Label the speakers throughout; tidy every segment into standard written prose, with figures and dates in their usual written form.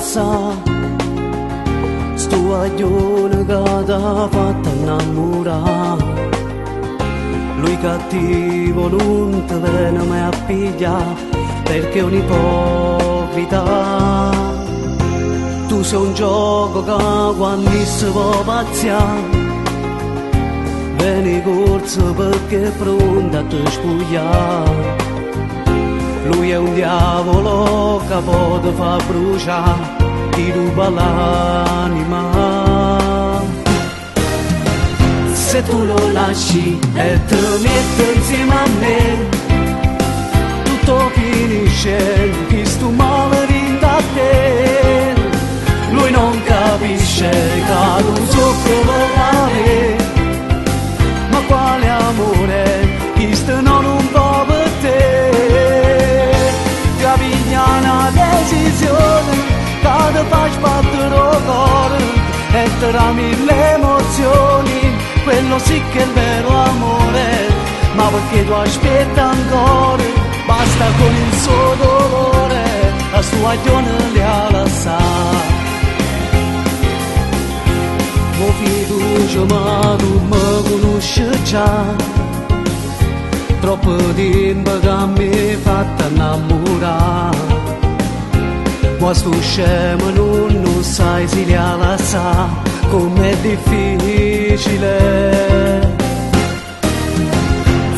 Speaker 1: sa, sto aglione che t'ha fatto innamorare. Lui cattivo non ti viene mai a pigliare, perché è un'ipocrita. Tu sei un gioco che quando si può pazziare, vieni corso perché è pronto a te spogliare. Lui è un diavolo che può ti far bruciare, ti ruba l'anima. Se tu lo lasci e ti metti insieme a me, tutto finisce, chi sto male rinda a te. Lui non capisce che tu soffri per me, ma quale amore, chi sta non può per te. Capiglia una decisione, che ti fa sbattere il cuore e ti dà mille emozioni, quello sì che è il vero amore. Ma perché tu aspetti ancora, basta con il suo dolore, la sua aglione le ha lasciato. Mo fiducia ma tu mi conosci già, troppo tempo che mi hai fatto innamorare. Ma sto scemo non sai se li ha lasciati, com'è difficile.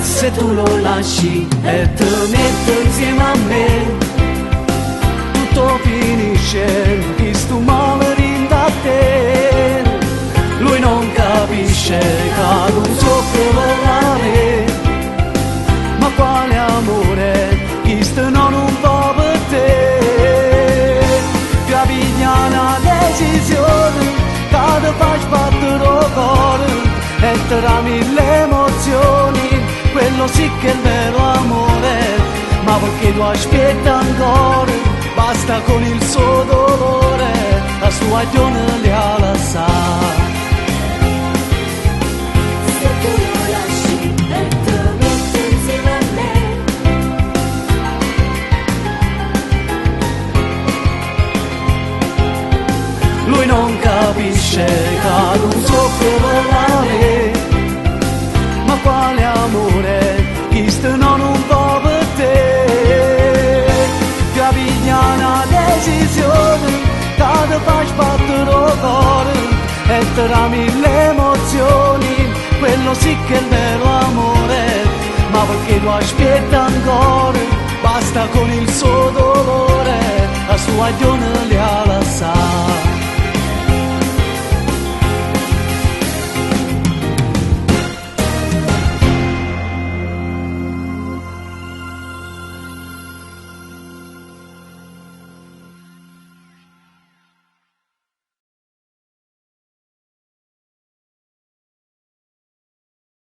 Speaker 1: Se tu lo lasci e ti metti insieme a me, tutto finisce, chi sto male rinda a te. Lui non capisce che tu soffri per me, ma quale amore, chi sta non va per te. Capiglia una decisione, che ti fa sbattere il cuore e ti dà mille emozioni, quello sì che è il vero amore. Ma perché tu aspetti ancora, basta con il suo dolore, la sua aglione le ha lasciato.
Speaker 2: Se tu lo lasci e ti metti insieme a me,
Speaker 1: lui non capisce che tu soffri per me, ma quale amore, chi sta non va per te. Capiglia una decisione, che ti fa sbattere il cuore e ti dà mille emozioni, quello sì che è il vero amore. Ma perché tu aspetti ancora, basta con il suo dolore, la sua aglione